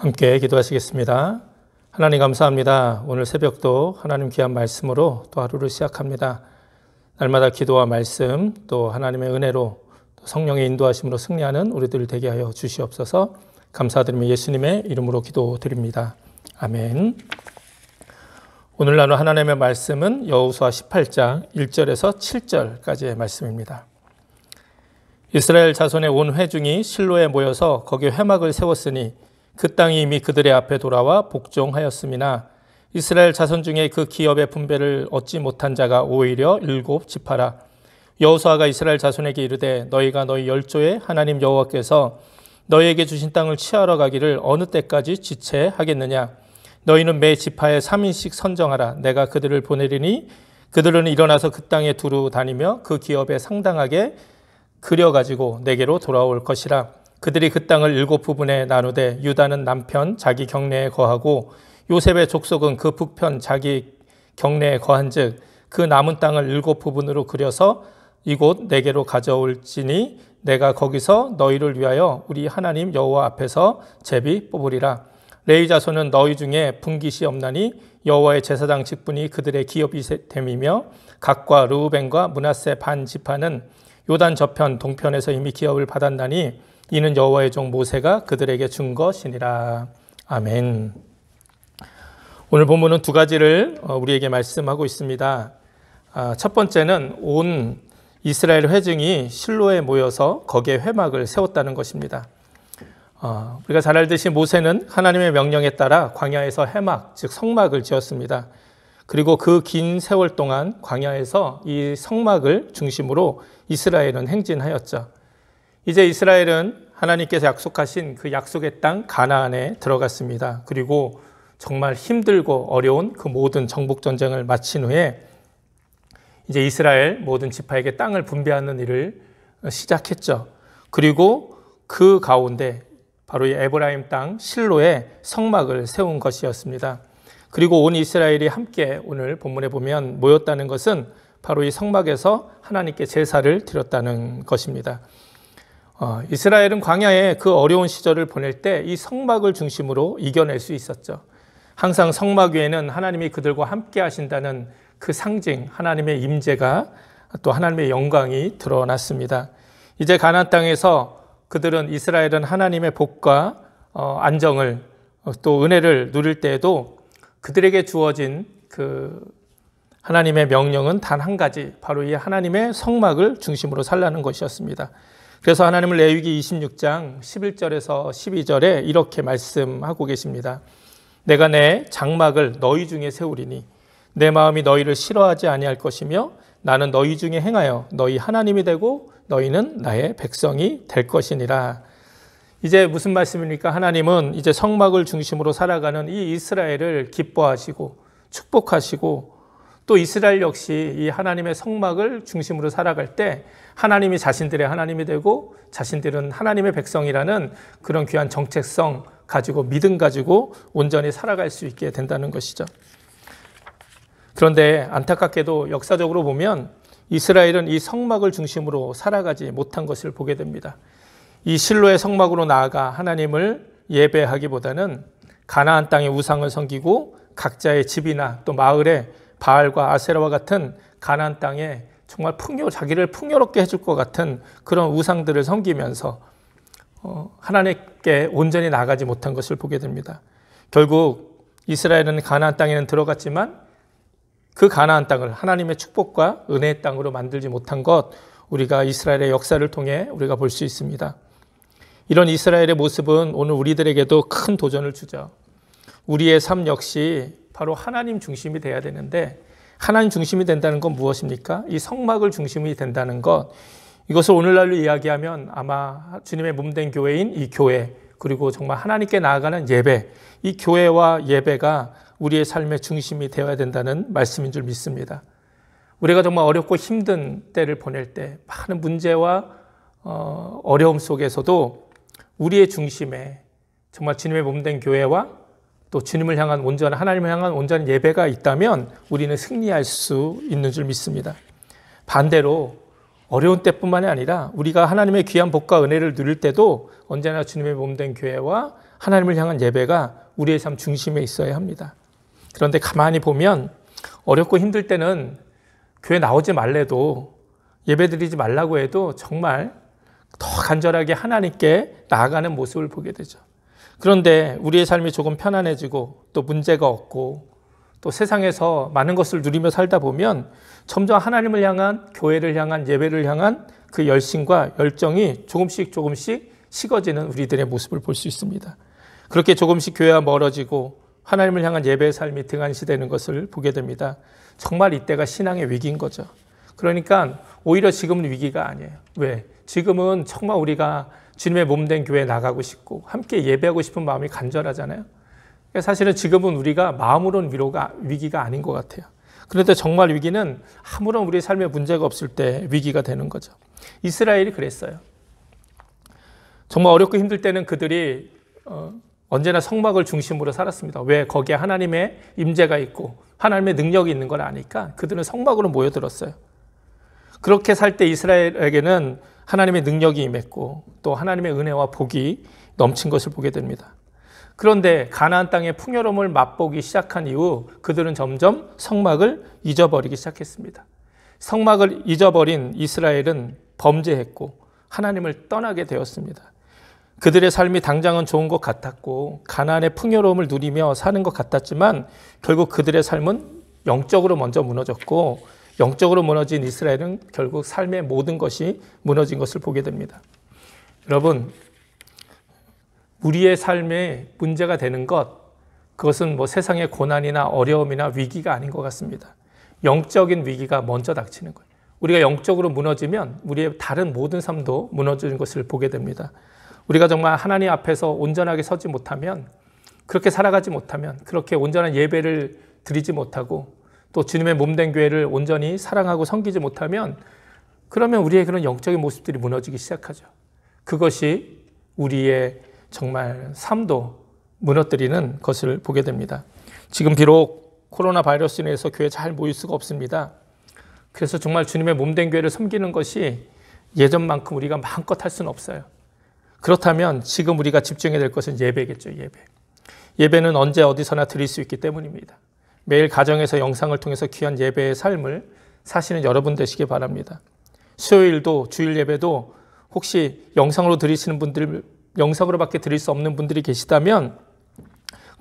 함께 기도하시겠습니다. 하나님 감사합니다. 오늘 새벽도 하나님 귀한 말씀으로 또 하루를 시작합니다. 날마다 기도와 말씀 또 하나님의 은혜로 또 성령의 인도하심으로 승리하는 우리들 되게 하여 주시옵소서. 감사드리며 예수님의 이름으로 기도드립니다. 아멘. 오늘 나눌 하나님의 말씀은 여호수아 18장 1절에서 7절까지의 말씀입니다. 이스라엘 자손의 온 회중이 실로에 모여서 거기에 회막을 세웠으니 그 땅이 이미 그들의 앞에 돌아와 복종하였음이나 이스라엘 자손 중에 그 기업의 분배를 얻지 못한 자가 오히려 7지파라. 여호수아가 이스라엘 자손에게 이르되 너희가 너희 열조의 하나님 여호와께서 너희에게 주신 땅을 취하러 가기를 어느 때까지 지체하겠느냐. 너희는 매 지파에 3인씩 선정하라. 내가 그들을 보내리니 그들은 일어나서 그 땅에 두루 다니며 그 기업에 상당하게 그려가지고 내게로 돌아올 것이라. 그들이 그 땅을 7부분에 나누되 유다는 남편 자기 경내에 거하고 요셉의 족속은 그 북편 자기 경내에 거한즉 그 남은 땅을 7부분으로 그려서 이곳 내게로 가져올지니 내가 거기서 너희를 위하여 우리 하나님 여호와 앞에서 제비 뽑으리라. 레위 자손은 너희 중에 분깃이 없나니 여호와의 제사장 직분이 그들의 기업이 됨이며 각과 르우벤과 므낫세 반 지파는 요단 저편 동편에서 이미 기업을 받았나니 이는 여호와의 종 모세가 그들에게 준 것이니라. 아멘. 오늘 본문은 두 가지를 우리에게 말씀하고 있습니다. 첫 번째는 온 이스라엘 회중이 실로에 모여서 거기에 회막을 세웠다는 것입니다. 우리가 잘 알듯이 모세는 하나님의 명령에 따라 광야에서 회막, 즉 성막을 지었습니다. 그리고 그 긴 세월 동안 광야에서 이 성막을 중심으로 이스라엘은 행진하였죠. 이제 이스라엘은 하나님께서 약속하신 그 약속의 땅 가나안에 들어갔습니다. 그리고 정말 힘들고 어려운 그 모든 정복 전쟁을 마친 후에 이제 이스라엘 모든 지파에게 땅을 분배하는 일을 시작했죠. 그리고 그 가운데 바로 이 에브라임 땅 실로에 성막을 세운 것이었습니다. 그리고 온 이스라엘이 함께 오늘 본문에 보면 모였다는 것은 바로 이 성막에서 하나님께 제사를 드렸다는 것입니다. 이스라엘은 광야에 그 어려운 시절을 보낼 때 이 성막을 중심으로 이겨낼 수 있었죠. 항상 성막 위에는 하나님이 그들과 함께 하신다는 그 상징, 하나님의 임재가 또 하나님의 영광이 드러났습니다. 이제 가나안 땅에서 그들은 이스라엘은 하나님의 복과 안정을 또 은혜를 누릴 때에도 그들에게 주어진 그 하나님의 명령은 단 한 가지, 바로 이 하나님의 성막을 중심으로 살라는 것이었습니다. 그래서 하나님은 레위기 26장 11절에서 12절에 이렇게 말씀하고 계십니다. 내가 내 장막을 너희 중에 세우리니 내 마음이 너희를 싫어하지 아니할 것이며 나는 너희 중에 행하여 너희 하나님이 되고 너희는 나의 백성이 될 것이니라. 이제 무슨 말씀입니까? 하나님은 이제 성막을 중심으로 살아가는 이 이스라엘을 기뻐하시고 축복하시고 또 이스라엘 역시 이 하나님의 성막을 중심으로 살아갈 때 하나님이 자신들의 하나님이 되고 자신들은 하나님의 백성이라는 그런 귀한 정체성 가지고 믿음 가지고 온전히 살아갈 수 있게 된다는 것이죠. 그런데 안타깝게도 역사적으로 보면 이스라엘은 이 성막을 중심으로 살아가지 못한 것을 보게 됩니다. 이 실로의 성막으로 나아가 하나님을 예배하기보다는 가나안 땅의 우상을 섬기고 각자의 집이나 또 마을에 바알과 아세라와 같은 가나안 땅에 정말 자기를 풍요롭게 해줄 것 같은 그런 우상들을 섬기면서 하나님께 온전히 나가지 못한 것을 보게 됩니다. 결국 이스라엘은 가나안 땅에는 들어갔지만 그 가나안 땅을 하나님의 축복과 은혜의 땅으로 만들지 못한 것, 우리가 이스라엘의 역사를 통해 우리가 볼 수 있습니다. 이런 이스라엘의 모습은 오늘 우리들에게도 큰 도전을 주죠. 우리의 삶 역시 바로 하나님 중심이 돼야 되는데 하나님 중심이 된다는 건 무엇입니까? 이 성막을 중심이 된다는 것, 이것을 오늘날로 이야기하면 아마 주님의 몸된 교회인 이 교회, 그리고 정말 하나님께 나아가는 예배, 이 교회와 예배가 우리의 삶의 중심이 되어야 된다는 말씀인 줄 믿습니다. 우리가 정말 어렵고 힘든 때를 보낼 때 많은 문제와 어려움 속에서도 우리의 중심에 정말 주님의 몸된 교회와 또 주님을 향한 온전한, 하나님을 향한 온전한 예배가 있다면 우리는 승리할 수 있는 줄 믿습니다. 반대로 어려운 때뿐만이 아니라 우리가 하나님의 귀한 복과 은혜를 누릴 때도 언제나 주님의 몸된 교회와 하나님을 향한 예배가 우리의 삶 중심에 있어야 합니다. 그런데 가만히 보면 어렵고 힘들 때는 교회 나오지 말래도 예배드리지 말라고 해도 정말 더 간절하게 하나님께 나아가는 모습을 보게 되죠. 그런데 우리의 삶이 조금 편안해지고 또 문제가 없고 또 세상에서 많은 것을 누리며 살다 보면 점점 하나님을 향한, 교회를 향한, 예배를 향한 그 열심과 열정이 조금씩 식어지는 우리들의 모습을 볼 수 있습니다. 그렇게 조금씩 교회와 멀어지고 하나님을 향한 예배의 삶이 등한시되는 것을 보게 됩니다. 정말 이때가 신앙의 위기인 거죠. 그러니까 오히려 지금은 위기가 아니에요. 왜? 지금은 정말 우리가 주님의 몸된 교회에 나가고 싶고 함께 예배하고 싶은 마음이 간절하잖아요. 사실은 지금은 우리가 마음으로는 위기가 아닌 것 같아요. 그런데 정말 위기는 아무런 우리 삶에 문제가 없을 때 위기가 되는 거죠. 이스라엘이 그랬어요. 정말 어렵고 힘들 때는 그들이 언제나 성막을 중심으로 살았습니다. 왜? 거기에 하나님의 임재가 있고 하나님의 능력이 있는 걸 아니까 그들은 성막으로 모여들었어요. 그렇게 살 때 이스라엘에게는 하나님의 능력이 임했고 또 하나님의 은혜와 복이 넘친 것을 보게 됩니다. 그런데 가나안 땅의 풍요로움을 맛보기 시작한 이후 그들은 점점 성막을 잊어버리기 시작했습니다. 성막을 잊어버린 이스라엘은 범죄했고 하나님을 떠나게 되었습니다. 그들의 삶이 당장은 좋은 것 같았고 가나안의 풍요로움을 누리며 사는 것 같았지만 결국 그들의 삶은 영적으로 먼저 무너졌고 영적으로 무너진 이스라엘은 결국 삶의 모든 것이 무너진 것을 보게 됩니다. 여러분, 우리의 삶에 문제가 되는 그것은 세상의 고난이나 어려움이나 위기가 아닌 것 같습니다. 영적인 위기가 먼저 닥치는 거예요. 우리가 영적으로 무너지면 우리의 다른 모든 삶도 무너지는 것을 보게 됩니다. 우리가 정말 하나님 앞에서 온전하게 서지 못하면, 그렇게 살아가지 못하면, 그렇게 온전한 예배를 드리지 못하고 또 주님의 몸된 교회를 온전히 사랑하고 섬기지 못하면 그러면 우리의 그런 영적인 모습들이 무너지기 시작하죠. 그것이 우리의 정말 삶도 무너뜨리는 것을 보게 됩니다. 지금 비록 코로나 바이러스로 인해서 교회에 잘 모일 수가 없습니다. 그래서 정말 주님의 몸된 교회를 섬기는 것이 예전만큼 우리가 마음껏 할 수는 없어요. 그렇다면 지금 우리가 집중해야 될 것은 예배겠죠. 예배는 언제 어디서나 드릴 수 있기 때문입니다. 매일 가정에서 영상을 통해서 귀한 예배의 삶을 사시는 여러분 되시기 바랍니다. 수요일도 주일 예배도 혹시 영상으로 드리시는 분들, 영상으로밖에 드릴 수 없는 분들이 계시다면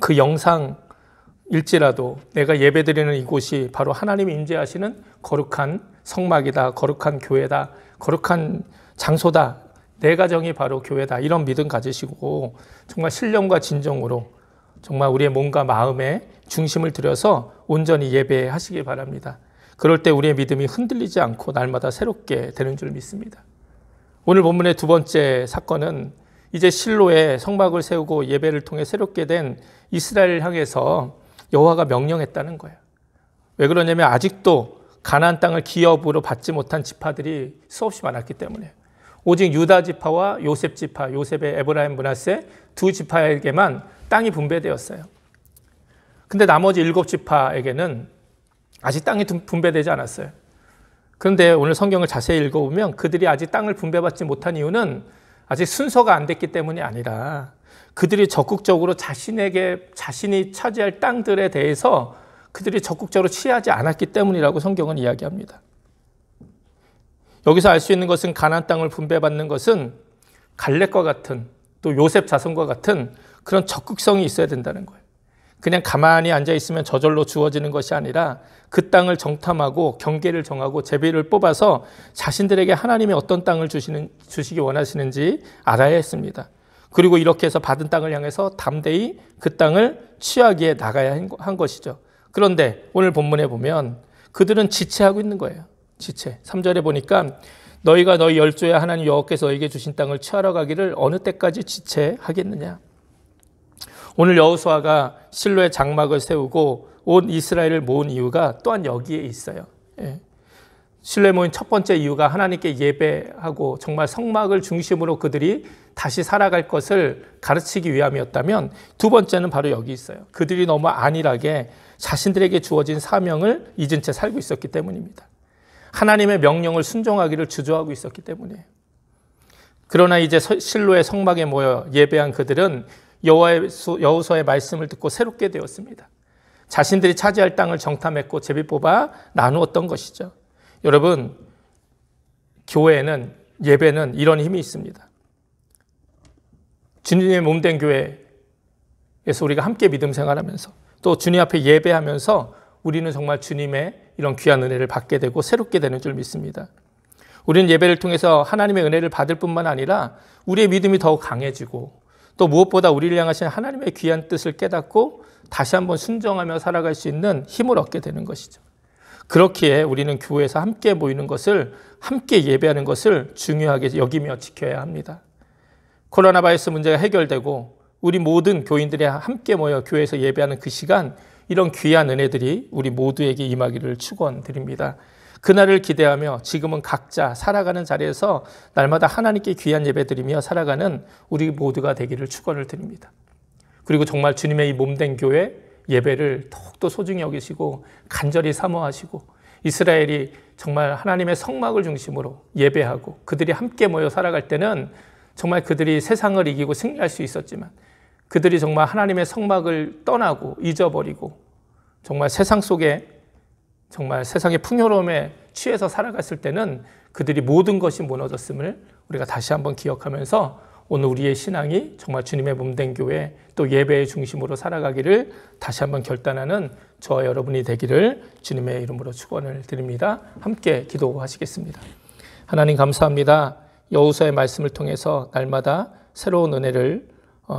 그 영상일지라도 내가 예배드리는 이곳이 바로 하나님이 임재하시는 거룩한 성막이다, 거룩한 교회다, 거룩한 장소다, 내 가정이 바로 교회다, 이런 믿음 가지시고 정말 신령과 진정으로 정말 우리의 몸과 마음에 중심을 들여서 온전히 예배하시기 바랍니다. 그럴 때 우리의 믿음이 흔들리지 않고 날마다 새롭게 되는 줄 믿습니다. 오늘 본문의 두 번째 사건은 이제 실로에 성막을 세우고 예배를 통해 새롭게 된 이스라엘을 향해서 여호와가 명령했다는 거예요. 왜 그러냐면 아직도 가나안 땅을 기업으로 받지 못한 지파들이 수없이 많았기 때문에 오직 유다 지파와 요셉 지파, 요셉의 에브라임 므낫세 두 지파에게만 땅이 분배되었어요. 근데 나머지 7지파에게는 아직 땅이 분배되지 않았어요. 그런데 오늘 성경을 자세히 읽어보면 그들이 아직 땅을 분배받지 못한 이유는 아직 순서가 안 됐기 때문이 아니라 그들이 적극적으로 자신이 차지할 땅들에 대해서 그들이 적극적으로 취하지 않았기 때문이라고 성경은 이야기합니다. 여기서 알 수 있는 것은 가나안 땅을 분배받는 것은 갈렙과 같은 또 요셉 자손과 같은 그런 적극성이 있어야 된다는 거예요. 그냥 가만히 앉아있으면 저절로 주어지는 것이 아니라 그 땅을 정탐하고 경계를 정하고 제비를 뽑아서 자신들에게 하나님이 어떤 땅을 주시기 원하시는지 알아야 했습니다. 그리고 이렇게 해서 받은 땅을 향해서 담대히 그 땅을 취하기에 나가야 한 것이죠. 그런데 오늘 본문에 보면 그들은 지체하고 있는 거예요. 지체. 3절에 보니까 너희가 너희 열조의 하나님 여호와께서 너희에게 주신 땅을 취하러 가기를 어느 때까지 지체하겠느냐. 오늘 여호수아가 실로에 장막을 세우고 온 이스라엘을 모은 이유가 또한 여기에 있어요. 실로에 모인 첫 번째 이유가 하나님께 예배하고 정말 성막을 중심으로 그들이 다시 살아갈 것을 가르치기 위함이었다면 두 번째는 바로 여기 있어요. 그들이 너무 안일하게 자신들에게 주어진 사명을 잊은 채 살고 있었기 때문입니다. 하나님의 명령을 순종하기를 주저하고 있었기 때문이에요. 그러나 이제 실로의 성막에 모여 예배한 그들은 여호수아의 말씀을 듣고 새롭게 되었습니다. 자신들이 차지할 땅을 정탐했고 제비 뽑아 나누었던 것이죠. 여러분, 교회는, 예배는 이런 힘이 있습니다. 주님의 몸된 교회에서 우리가 함께 믿음 생활하면서 또 주님 앞에 예배하면서 우리는 정말 주님의 이런 귀한 은혜를 받게 되고 새롭게 되는 줄 믿습니다. 우리는 예배를 통해서 하나님의 은혜를 받을 뿐만 아니라 우리의 믿음이 더욱 강해지고 또 무엇보다 우리를 향하신 하나님의 귀한 뜻을 깨닫고 다시 한번 순종하며 살아갈 수 있는 힘을 얻게 되는 것이죠. 그렇기에 우리는 교회에서 함께 모이는 것을, 함께 예배하는 것을 중요하게 여기며 지켜야 합니다. 코로나 바이러스 문제가 해결되고 우리 모든 교인들이 함께 모여 교회에서 예배하는 그 시간, 이런 귀한 은혜들이 우리 모두에게 임하기를 축원드립니다. 그날을 기대하며 지금은 각자 살아가는 자리에서 날마다 하나님께 귀한 예배드리며 살아가는 우리 모두가 되기를 축원을 드립니다. 그리고 정말 주님의 이 몸된 교회 예배를 더욱더 소중히 여기시고 간절히 사모하시고 이스라엘이 정말 하나님의 성막을 중심으로 예배하고 그들이 함께 모여 살아갈 때는 정말 그들이 세상을 이기고 승리할 수 있었지만 그들이 정말 하나님의 성막을 떠나고 잊어버리고 정말 세상 속에 정말 세상의 풍요로움에 취해서 살아갔을 때는 그들이 모든 것이 무너졌음을 우리가 다시 한번 기억하면서 오늘 우리의 신앙이 정말 주님의 몸된 교회 또 예배의 중심으로 살아가기를 다시 한번 결단하는 저와 여러분이 되기를 주님의 이름으로 축원을 드립니다. 함께 기도하시겠습니다. 하나님 감사합니다. 여호수아의 말씀을 통해서 날마다 새로운 은혜를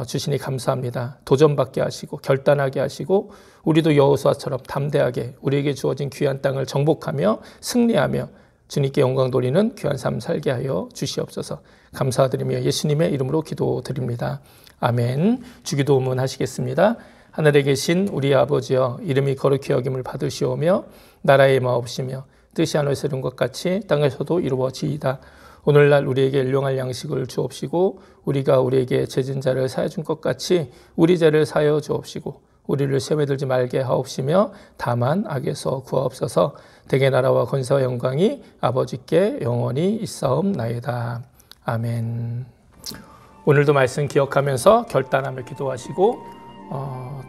주시니 감사합니다. 도전받게 하시고 결단하게 하시고 우리도 여호수아처럼 담대하게 우리에게 주어진 귀한 땅을 정복하며 승리하며 주님께 영광 돌리는 귀한 삶 살게 하여 주시옵소서. 감사드리며 예수님의 이름으로 기도드립니다. 아멘. 주기도문 하시겠습니다. 하늘에 계신 우리 아버지여, 이름이 거룩히 여김을 받으시오며 나라의 마옵시며 뜻이 하늘에서 이룬 것 같이 땅에서도 이루어지이다. 오늘날 우리에게 일용할 양식을 주옵시고 우리가 우리에게 죄진 자를 사하여 준 것 같이 우리 죄를 사하여 주옵시고 우리를 시험에 들지 말게 하옵시며 다만 악에서 구하옵소서. 대개 나라와 권세와 영광이 아버지께 영원히 있사옵나이다. 아멘. 오늘도 말씀 기억하면서 결단하며 기도하시고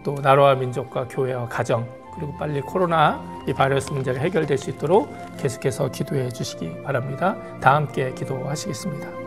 또 나라와 민족과 교회와 가정 그리고 빨리 코로나 이 바이러스 문제가 해결될 수 있도록 계속해서 기도해 주시기 바랍니다. 다 함께 기도하시겠습니다.